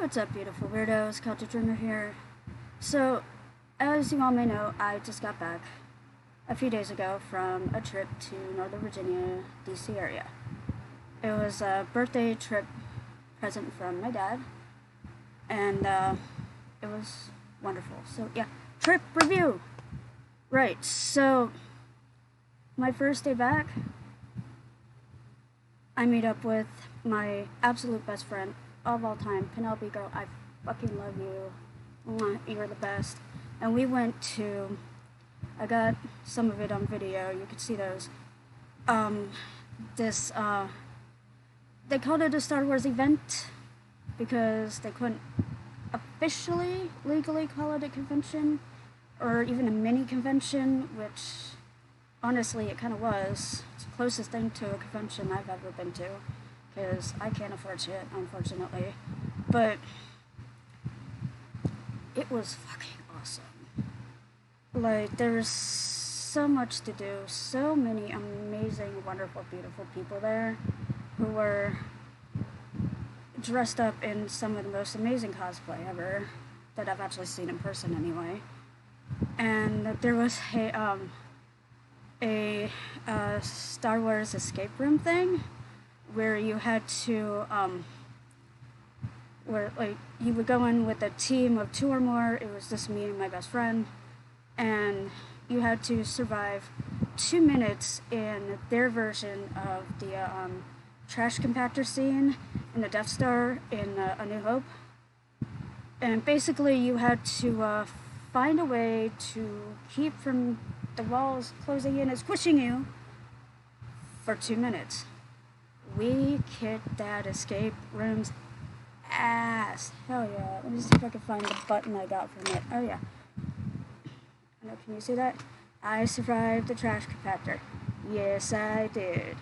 What's up, beautiful weirdos? Celtic Dreamer here. So, as you all may know, I just got back a few days ago from a trip to Northern Virginia, DC area. It was a birthday trip present from my dad, and it was wonderful. So, yeah, trip review! Right, so, my first day back, I meet up with my absolute best friend of all time, Penelope. Girl, I fucking love you. Mwah, you're the best. And we went to, I got some of it on video, you could see those. They called it a Star Wars event because they couldn't officially, legally call it a convention or even a mini convention, which honestly it kind of was. It's the closest thing to a convention I've ever been to, because I can't afford shit, unfortunately. But it was fucking awesome. Like, there was so much to do, so many amazing, wonderful, beautiful people there who were dressed up in some of the most amazing cosplay ever that I've actually seen in person anyway. And there was a Star Wars escape room thing where you had to where like you would go in with a team of 2 or more. It was just me and my best friend, and you had to survive 2 minutes in their version of the trash compactor scene in the Death Star in A New Hope. And basically you had to find a way to keep from the walls closing in and squishing you for 2 minutes. We kicked that escape room's ass. Hell yeah. Let me see if I can find the button I got from it. Oh yeah. Know, can you see that? I survived the trash compactor. Yes, I did.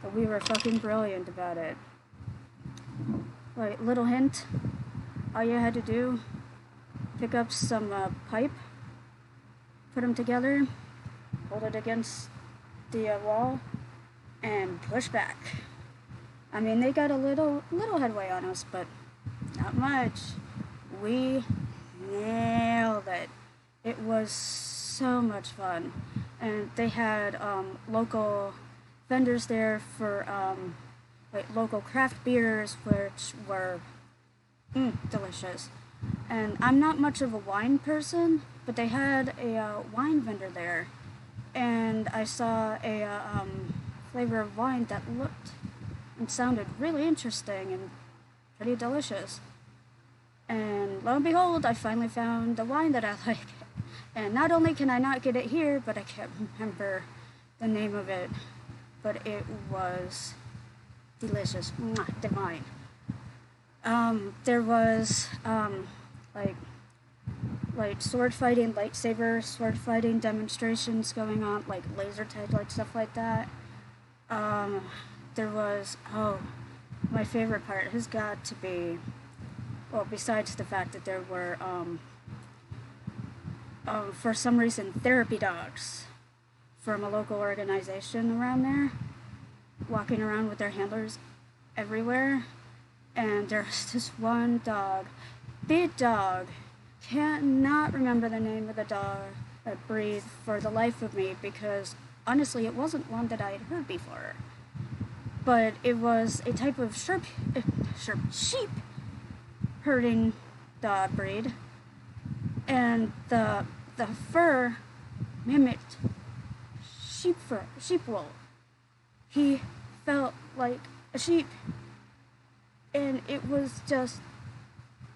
But we were fucking brilliant about it. Like, little hint. All you had to do, pick up some pipe, put them together, hold it against the wall, and push back. I mean, they got a little headway on us, but not much. We nailed it. It was so much fun. And they had local vendors there for like local craft beers, which were delicious. And I'm not much of a wine person, but they had a wine vendor there. And I saw a flavor of wine that looked and sounded really interesting and pretty delicious. And lo and behold, I finally found the wine that I like. And not only can I not get it here, but I can't remember the name of it. But it was delicious. Mwah, divine. There was like sword fighting, lightsaber sword fighting demonstrations going on, like laser tag, like stuff like that. There was, my favorite part has got to be, well, besides the fact that there were, for some reason, therapy dogs from a local organization around there, walking around with their handlers everywhere. And there's this one dog, big dog, cannot remember the name of the dog, breed, for the life of me, because honestly it wasn't one that I had heard before. But it was a type of sheep herding dog breed, and the fur mimicked sheep wool. He felt like a sheep, and it was just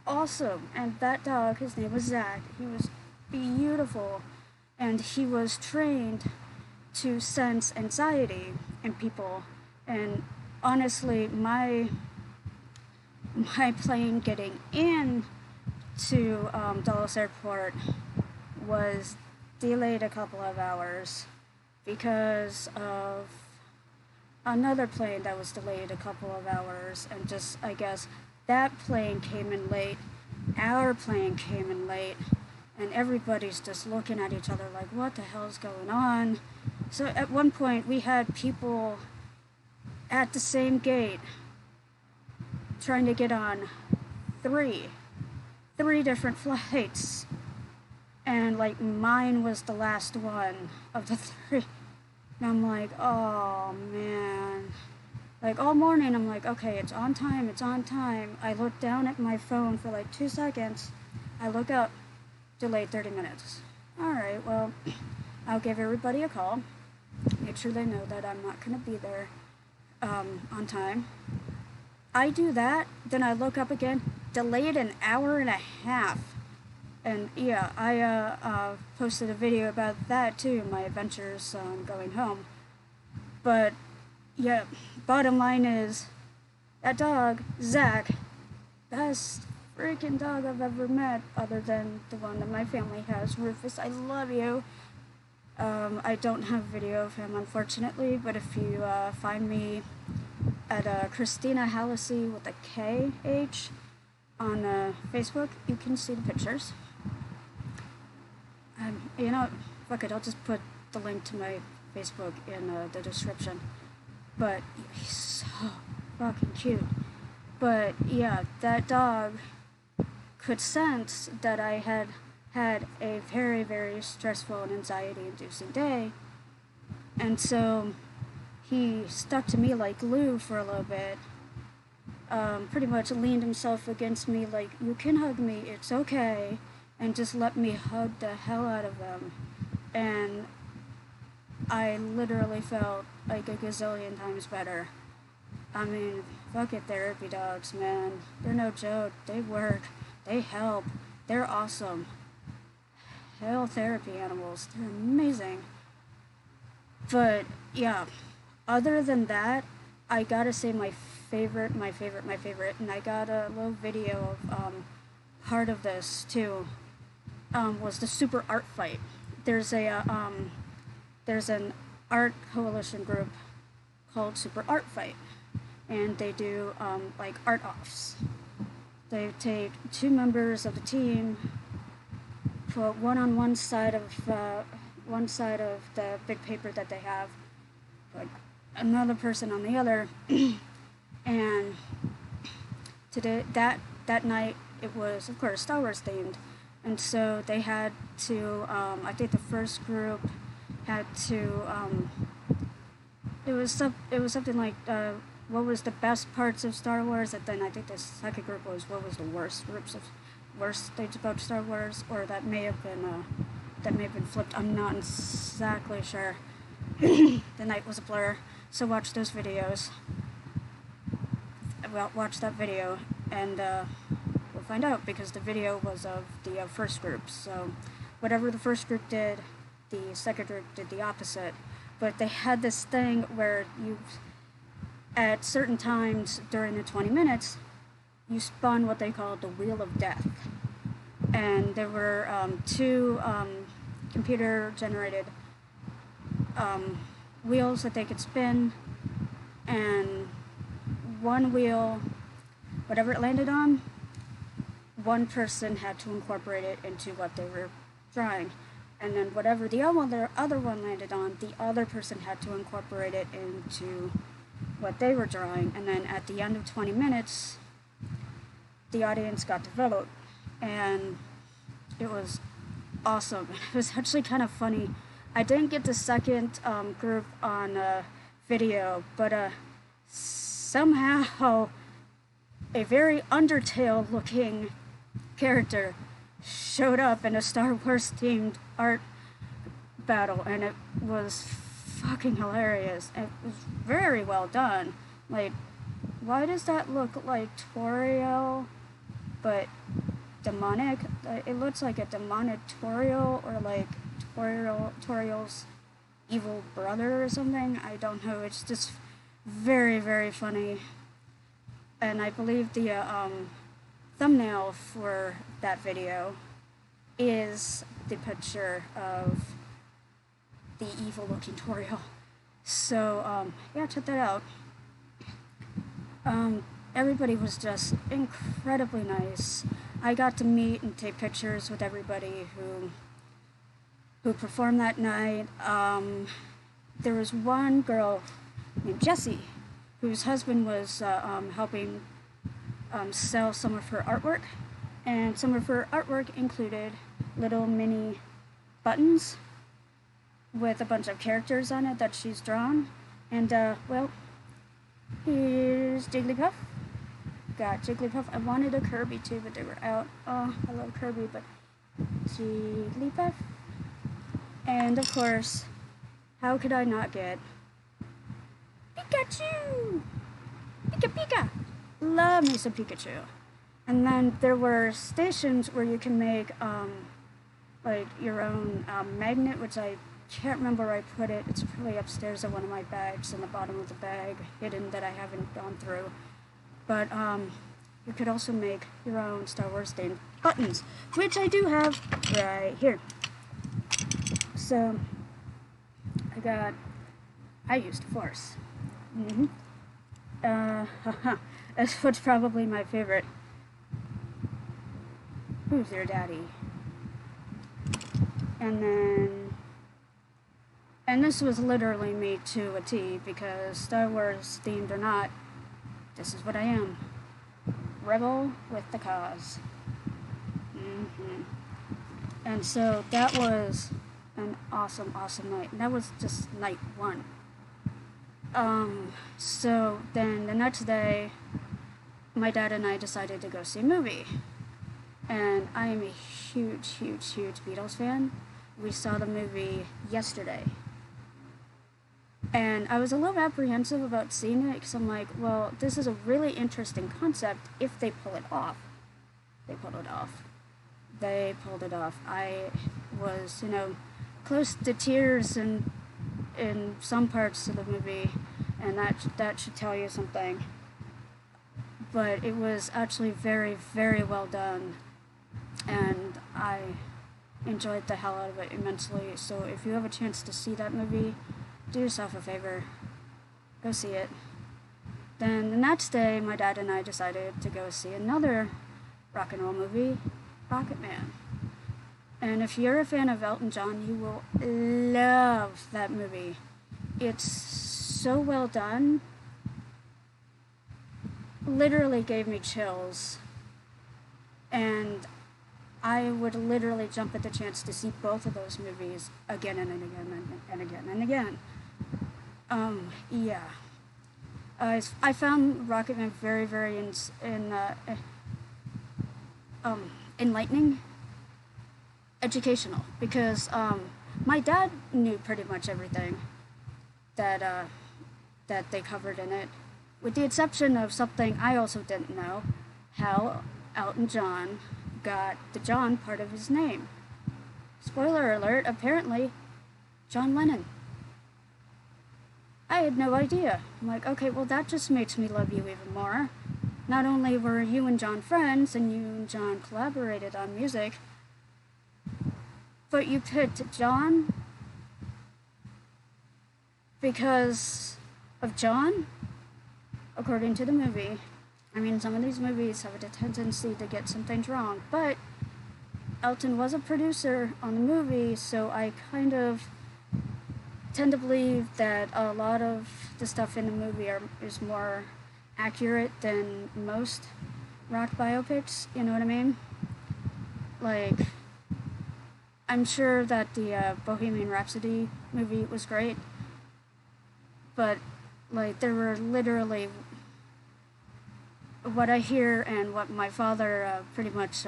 awesome. And that dog, his name was Zach, he was beautiful, and he was trained to sense anxiety in people. And honestly, my plane getting in to Dulles Airport was delayed a couple of hours because of another plane that was delayed a couple of hours, and just, I guess, that plane came in late, our plane came in late, and everybody's just looking at each other like, what the hell's going on? So at one point, we had people at the same gate trying to get on three different flights, and like mine was the last one of the three. And I'm like, oh man. Like all morning I'm like, okay, it's on time, it's on time. I look down at my phone for like 2 seconds. I look up, delayed 30 minutes. Alright, well, I'll give everybody a call. Make sure they know that I'm not going to be there on time. I do that, then I look up again, delayed an hour and a half. And yeah, I posted a video about that too, my adventures going home. But yeah, bottom line is, that dog, Zach, best freaking dog I've ever met, other than the one that my family has, Rufus. I love you. I don't have video of him, unfortunately, but if you find me at Christina Hallisey with a K-H on Facebook, you can see the pictures. You know, fuck it, I'll just put the link to my Facebook in the description. But he's so fucking cute. But yeah, that dog could sense that I had had a very, very stressful and anxiety-inducing day. And so he stuck to me like glue for a little bit. Pretty much leaned himself against me like, you can hug me, it's okay. And just let me hug the hell out of him. And I literally felt like a gazillion times better. I mean, fuck it, therapy dogs, man. They're no joke. They work. They help. They're awesome. Hell, therapy animals. They're amazing. But, yeah. Other than that, I gotta say my favorite, and I got a little video of part of this, too. Was the Super Art Fight. There's an art coalition group called Super Art Fight, and they do like art offs. They take 2 members of the team, put one on one side of the big paper that they have, put another person on the other, and today that night it was of course Star Wars themed. And so they had to, I think the first group had to, it was something like, what was the best parts of Star Wars, and then I think the second group was what was the worst things about Star Wars, or that may have been flipped. I'm not exactly sure. The night was a blur, so watch those videos. Well, watch that video, and we'll find out, because the video was of the first group. So whatever the first group did, the second group did the opposite. But they had this thing where you, at certain times during the 20 minutes, you spun what they called the Wheel of Death. And there were 2 computer-generated wheels that they could spin, and one wheel, whatever it landed on, one person had to incorporate it into what they were drawing. And then whatever the other one landed on, the other person had to incorporate it into what they were drawing. And then at the end of 20 minutes, the audience got to vote. And it was awesome. It was actually kind of funny. I didn't get the second group on video, but somehow a very Undertale looking character showed up in a Star Wars themed art battle, and it was fucking hilarious. It was very well done. Like, why does that look like Toriel, but demonic? It looks like a demonic Toriel, or like Toriel's evil brother or something. I don't know. It's just very, very funny. And I believe the thumbnail for that video is the picture of the evil-looking Toriel. So, yeah, check that out. Everybody was just incredibly nice. I got to meet and take pictures with everybody who performed that night. There was one girl named Jessie, whose husband was helping sell some of her artwork, and some of her artwork included little mini buttons with a bunch of characters on it that she's drawn. And well, here's Jigglypuff. Got Jigglypuff. I wanted a Kirby too, but they were out. Oh, I love Kirby, but Jigglypuff. And of course, how could I not get Pikachu? Pika Pika! Love me some Pikachu. And then there were stations where you can make like your own magnet, which I can't remember where I put it. It's probably upstairs in one of my bags, in the bottom of the bag, hidden, that I haven't gone through. But you could also make your own Star Wars themed buttons, which I do have right here. So I used Force. That's what's probably my favorite. Who's your daddy? And this was literally me to a T, because Star Wars themed or not, this is what I am. Rebel with the cause. And so that was an awesome night. And that was just night one. So then the next day, my dad and I decided to go see a movie. And I am a huge Beatles fan. We saw the movie yesterday. And I was a little apprehensive about seeing it, because I'm like, well, this is a really interesting concept if they pull it off. They pulled it off. I was, close to tears in some parts of the movie, and that should tell you something. But it was actually very well done, and I enjoyed the hell out of it immensely. So if you have a chance to see that movie, do yourself a favor, go see it. Then the next day, my dad and I decided to go see another rock and roll movie, Rocketman. And if you're a fan of Elton John, you will love that movie. It's so well done. Literally gave me chills. And I would literally jump at the chance to see both of those movies again and again and again and again. Yeah. I found Rocketman very enlightening, educational, because my dad knew pretty much everything that they covered in it, with the exception of something I also didn't know, how Elton John got the John part of his name. Spoiler alert, apparently, John Lennon. I had no idea. I'm like, okay, well, that just makes me love you even more. Not only were you and John friends, and you and John collaborated on music, but you picked John because of John, according to the movie. I mean, some of these movies have a tendency to get some things wrong, but Elton was a producer on the movie, so I kind of tend to believe that a lot of the stuff in the movie is more accurate than most rock biopics, you know what I mean? Like, I'm sure that the Bohemian Rhapsody movie was great, but, like, there were literally, what I hear and what my father pretty much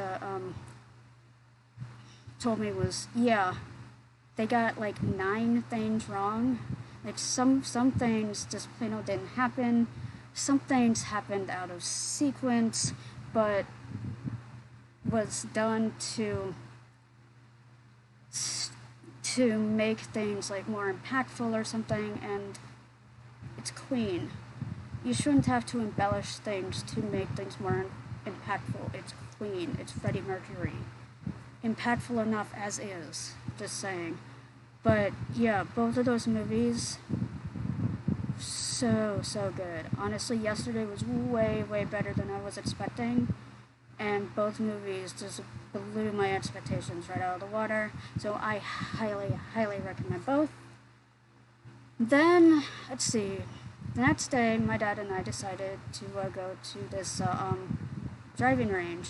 told me was, yeah, they got like 9 things wrong. Like some things just plain old didn't happen. Some things happened out of sequence, but was done to make things like more impactful or something, and it's clean. You shouldn't have to embellish things to make things more impactful. It's clean. It's Freddie Mercury. Impactful enough as is. Just saying. But yeah, both of those movies, so good. Honestly, yesterday was way better than I was expecting. And both movies just blew my expectations right out of the water. So I highly recommend both. Then, let's see. The next day, my dad and I decided to go to this driving range,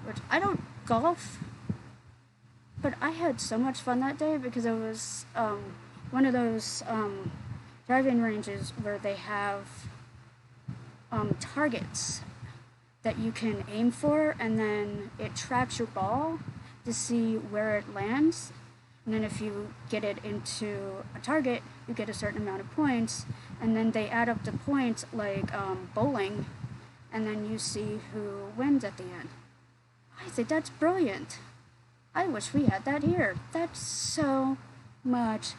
which I don't golf, but I had so much fun that day because it was one of those driving ranges where they have targets that you can aim for, and then it tracks your ball to see where it lands. And then if you get it into a target, you get a certain amount of points, and then they add up the points like bowling, and then you see who wins at the end. I think that's brilliant. I wish we had that here. That's so much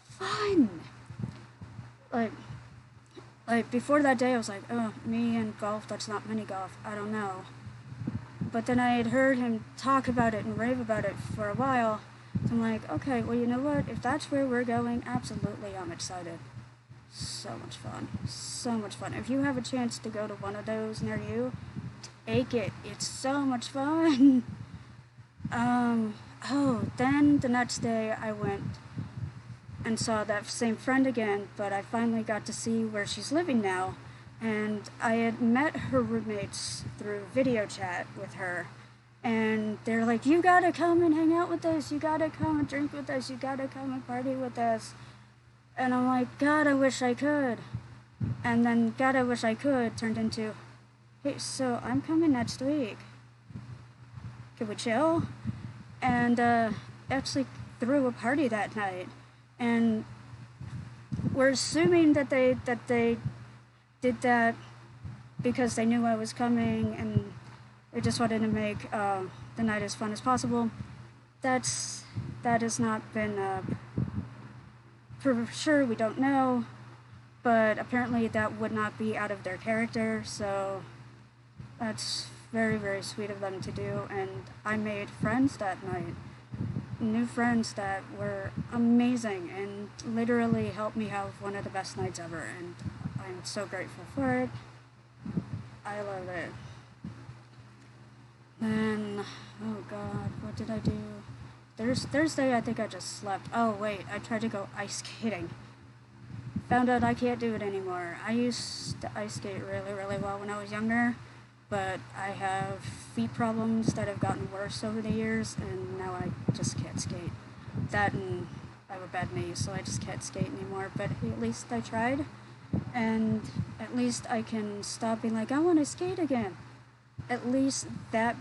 fun. Like before that day, I was like, oh, me and golf, that's not mini golf. I don't know. But then I had heard him talk about it and rave about it for a while. So I'm like, okay, well, you know what? If that's where we're going, absolutely, I'm excited. So much fun. So much fun. If you have a chance to go to one of those near you, take it. It's so much fun. Then the next day I went and saw that same friend again, but I finally got to see where she's living now. And I had met her roommates through video chat with her. And they're like, you gotta come and hang out with us. You gotta come and drink with us. You gotta come and party with us. And I'm like, God, I wish I could. And then God, I wish I could turned into, hey, so I'm coming next week. Can we chill? And actually threw a party that night. And we're assuming that they did that because they knew I was coming and they just wanted to make the night as fun as possible. That has not been for sure. We don't know, but apparently that would not be out of their character. So that's very, very sweet of them to do. And I made friends that night. New friends that were amazing and literally helped me have one of the best nights ever, and I'm so grateful for it. I love it. Then, oh God, what did I do? Thursday, I think I just slept. Oh wait, I tried to go ice skating. Found out I can't do it anymore. I used to ice skate really, really well when I was younger, but I have feet problems that have gotten worse over the years, and now I just can't skate. That, and I have a bad knee, so I just can't skate anymore, but at least I tried, and at least I can stop being like, I want to skate again. At least that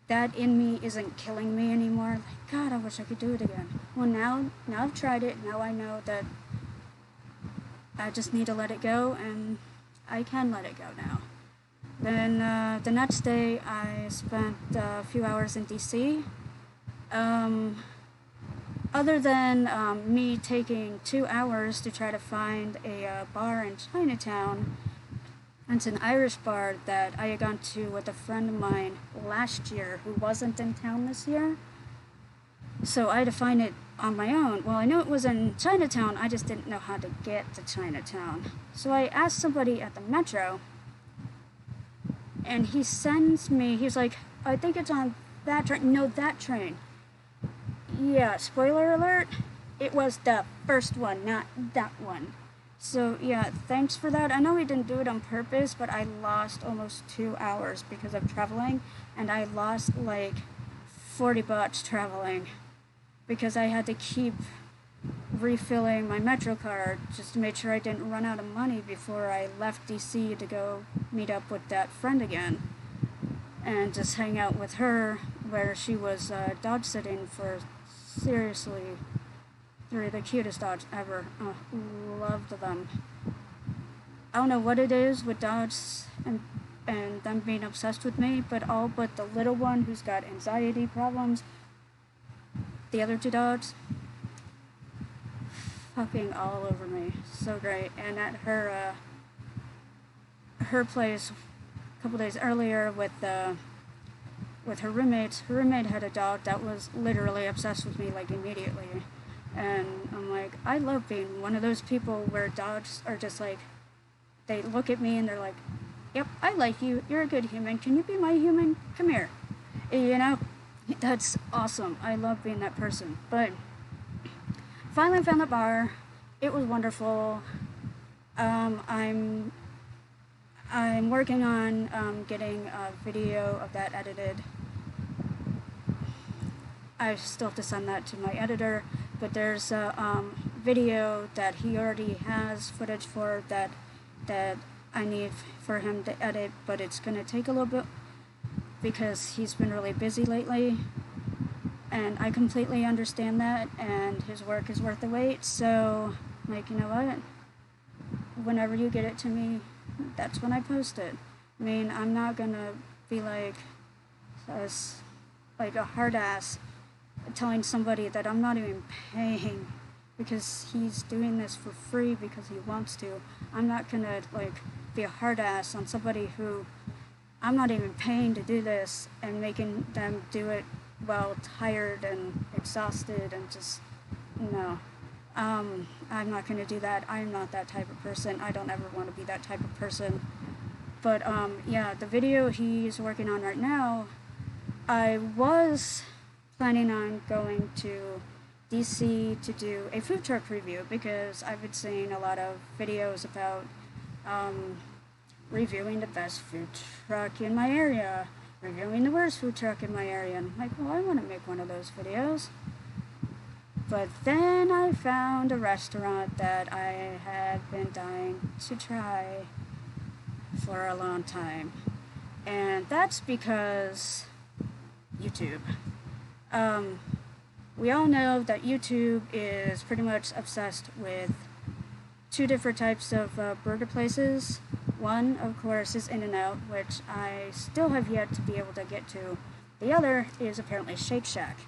in me isn't killing me anymore. Like, God, I wish I could do it again. Well, now I've tried it, now I know that I just need to let it go, and I can let it go now. Then the next day, I spent a few hours in DC. Other than me taking 2 hours to try to find a bar in Chinatown, it's an Irish bar that I had gone to with a friend of mine last year who wasn't in town this year. So I had to find it on my own. Well, I knew it was in Chinatown, I just didn't know how to get to Chinatown. So I asked somebody at the Metro, and he sends me, he's like, I think it's on that train. No, that train. Yeah, spoiler alert, it was the first one, not that one. So yeah, thanks for that. I know he didn't do it on purpose, but I lost almost 2 hours because of traveling, and I lost like $40 traveling because I had to keep refilling my Metro card just to make sure I didn't run out of money before I left DC to go meet up with that friend again and just hang out with her, where she was dog sitting for seriously 3 of the cutest dogs ever. Oh, loved them. I don't know what it is with dogs and them being obsessed with me, but all but the little one who's got anxiety problems. The other 2 dogs, fucking all over me. So great. And at her place a couple days earlier with her roommates, her roommate had a dog that was literally obsessed with me like immediately. And I'm like, I love being one of those people where dogs are just like, they look at me and they're like, yep, I like you. You're a good human. Can you be my human? Come here. You know, that's awesome. I love being that person. But finally found the bar. It was wonderful. I'm working on getting a video of that edited. I still have to send that to my editor, but there's a video that he already has footage for that I need for him to edit, but it's going to take a little bit because he's been really busy lately, and I completely understand that, and his work is worth the wait. So, like, you know what? Whenever you get it to me, that's when I post it. I mean, I'm not gonna be like a hard ass telling somebody that I'm not even paying because he's doing this for free because he wants to. I'm not gonna like be a hard ass on somebody who I'm not even paying to do this and making them do it while tired and exhausted and just, no. I'm not going to do that. I'm not that type of person. I don't ever want to be that type of person. But yeah, the video he's working on right now, I was planning on going to DC to do a food truck review because I've been seeing a lot of videos about reviewing the best food truck in my area, reviewing the worst food truck in my area. And I'm like, well, I want to make one of those videos. But then I found a restaurant that I had been dying to try for a long time. And that's because YouTube. We all know that YouTube is pretty much obsessed with two different types of burger places. One, of course, is In-N-Out, which I still have yet to be able to get to. The other is apparently Shake Shack.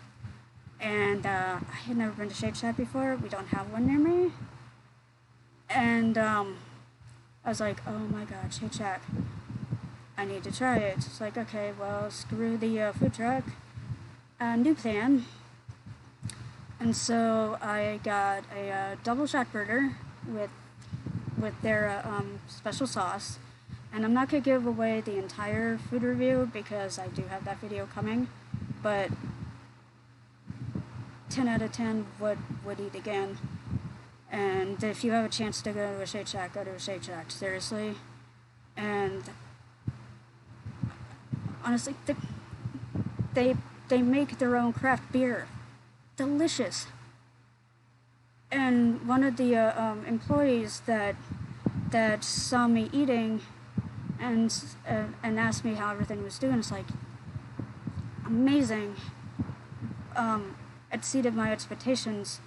And I had never been to Shake Shack before. We don't have one near me. And I was like, oh my god, Shake Shack. I need to try it. It's like, okay, well, screw the food truck. New plan. And so I got a double shot burger with their special sauce. And I'm not going to give away the entire food review because I do have that video coming. But 10 out of 10 would eat again. And if you have a chance to go to a Shake Shack, go to a Shake Shack, seriously. And honestly, they make their own craft beer. Delicious. And one of the employees that saw me eating and asked me how everything was doing, it's like, amazing. Exceeded my expectations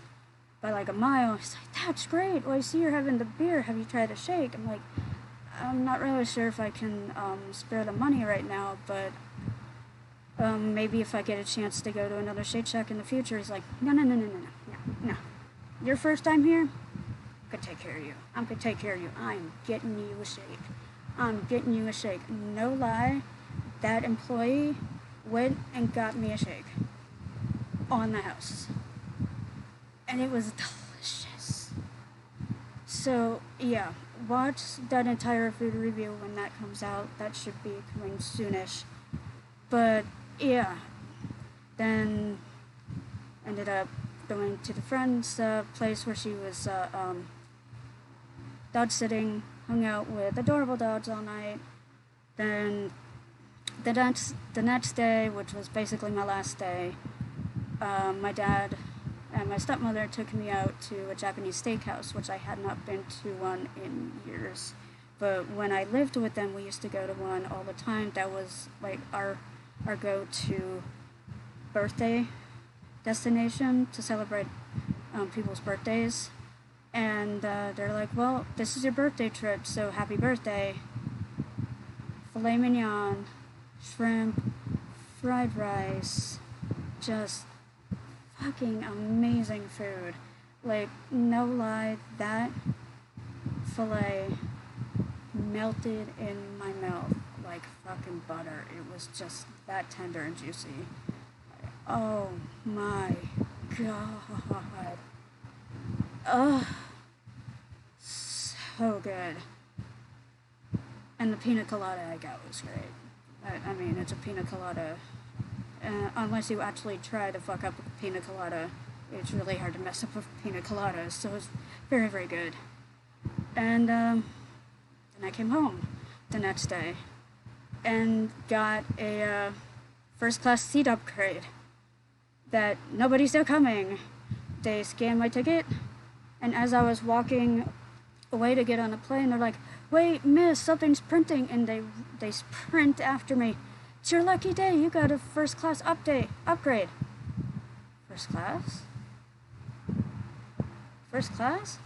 by like a mile. He's like, that's great. Well, I see you're having the beer. Have you tried a shake? I'm like, I'm not really sure if I can spare the money right now, but maybe if I get a chance to go to another Shake Shack in the future. He's like, no. Your first time here? I'm gonna take care of you. I'm gonna take care of you. I'm getting you a shake. I'm getting you a shake. No lie, that employee went and got me a shake. On the house. And it was delicious. So, yeah, watch that entire food review when that comes out. That should be coming soonish. But, yeah, then ended up going to the friend's place where she was dog sitting, hung out with adorable dogs all night. Then the next day, which was basically my last day, my dad and my stepmother took me out to a Japanese steakhouse, which I had not been to one in years. But when I lived with them, we used to go to one all the time. That was like our go-to birthday destination to celebrate people's birthdays. And they're like, well, this is your birthday trip, so happy birthday. Filet mignon, shrimp, fried rice, just fucking amazing food. Like, no lie, that filet melted in my mouth like fucking butter. It was just that tender and juicy. Oh my god. Oh, so good. And the pina colada I got was great. I mean, it's a pina colada. Unless you actually try to fuck up a pina colada, it's really hard to mess up with pina colada, so it's very, very good. And then I came home. the next day and got a first class seat upgrade that nobody's still coming. They scanned my ticket, and as I was walking away to get on the plane, they're like, "Wait, miss, something's printing," and they sprint after me. "It's your lucky day, you got a first class upgrade." First class? First class?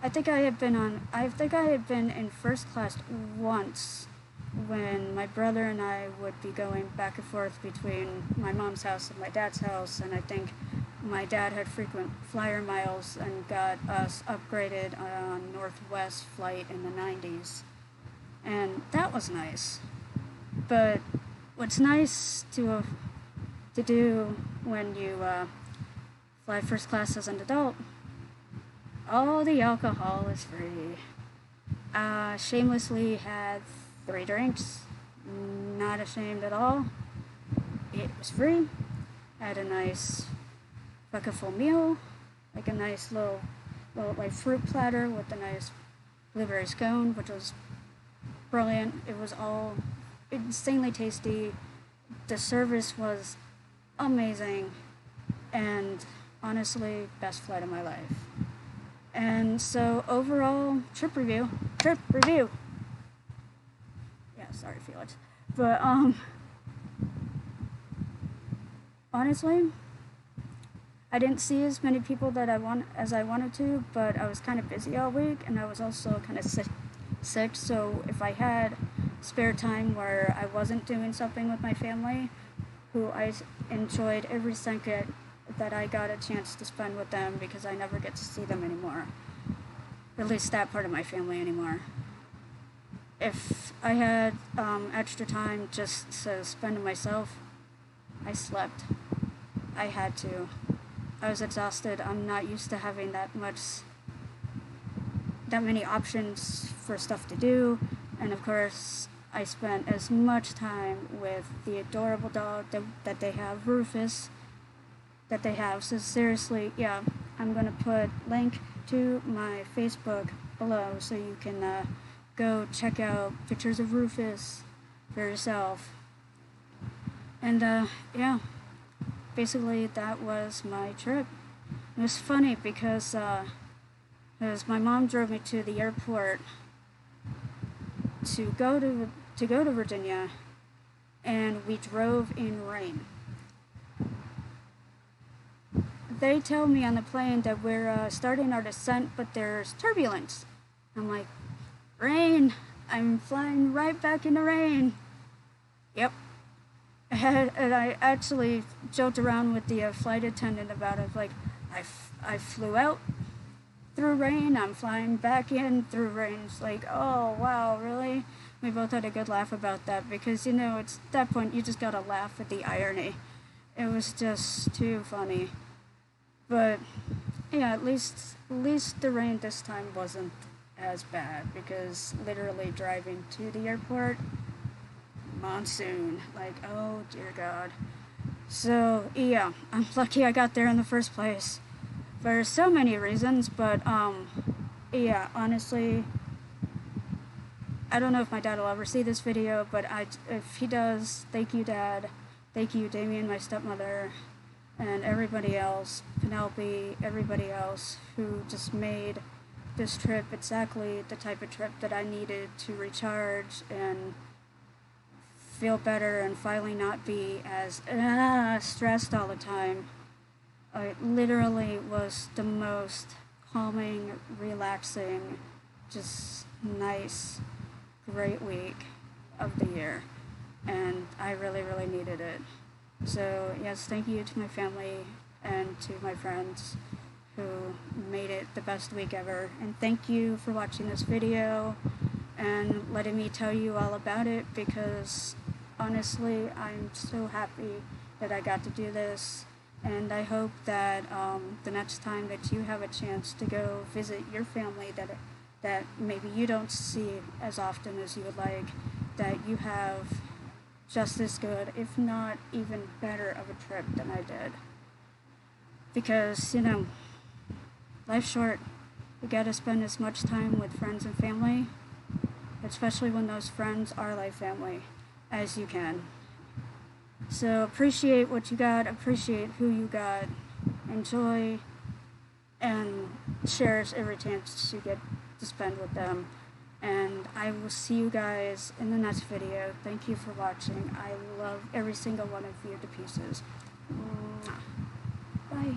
I think I had been in first class once when my brother and I would be going back and forth between my mom's house and my dad's house, and I think my dad had frequent flyer miles and got us upgraded on Northwest flight in the 90s. And that was nice. But what's nice to do when you fly first class as an adult, all the alcohol is free. Shamelessly had 3 drinks, not ashamed at all. It was free. Had a nice full meal, like a nice little like fruit platter with a nice blueberry scone, which was brilliant. It was all insanely tasty. The service was amazing, and honestly, best flight of my life. And so overall, trip review. Yeah, sorry, Felix. But honestly, I didn't see as many people as I wanted to, but I was kind of busy all week, and I was also kind of sick. So if I had spare time where I wasn't doing something with my family, who I enjoyed every second that I got a chance to spend with them, because I never get to see them anymore. At least that part of my family anymore. If I had extra time just to spend to myself, I slept. I had to. I was exhausted. I'm not used to having that many options for stuff to do. And of course, I spent as much time with the adorable dog that they have, Rufus, that they have. So seriously, yeah, I'm going to put link to my Facebook below so you can go check out pictures of Rufus for yourself. And yeah, basically that was my trip. It was funny because my mom drove me to the airport to go to Virginia, and we drove in rain. They tell me on the plane that we're starting our descent, but there's turbulence. I'm like, rain? I'm flying right back in the rain. Yep. And I actually joked around with the flight attendant about it. Like, I flew out through rain, I'm flying back in through rain. It's like, oh, wow, really? We both had a good laugh about that, because, it's at that point, you just gotta laugh at the irony. It was just too funny. But, yeah, at least the rain this time wasn't as bad, because literally driving to the airport, monsoon, like, oh dear God. So, yeah, I'm lucky I got there in the first place for so many reasons, but, yeah, honestly, I don't know if my dad will ever see this video, but if he does, thank you, Dad. Thank you, Damien, my stepmother, and everybody else, Penelope, everybody else who just made this trip exactly the type of trip that I needed to recharge and feel better and finally not be as stressed all the time. It literally was the most calming, relaxing, just nice, great week of the year, and I really, really needed it. So yes, thank you to my family and to my friends who made it the best week ever, and thank you for watching this video and letting me tell you all about it, because honestly, I'm so happy that I got to do this, and I hope that the next time that you have a chance to go visit your family that maybe you don't see as often as you would like, that you have just as good, if not even better of a trip than I did. Because, life's short. You gotta spend as much time with friends and family especially when those friends are like family, as you can. So appreciate what you got, appreciate who you got, enjoy, and cherish every chance you get to spend with them. And I will see you guys in the next video. Thank you for watching. I love every single one of you to pieces. Bye.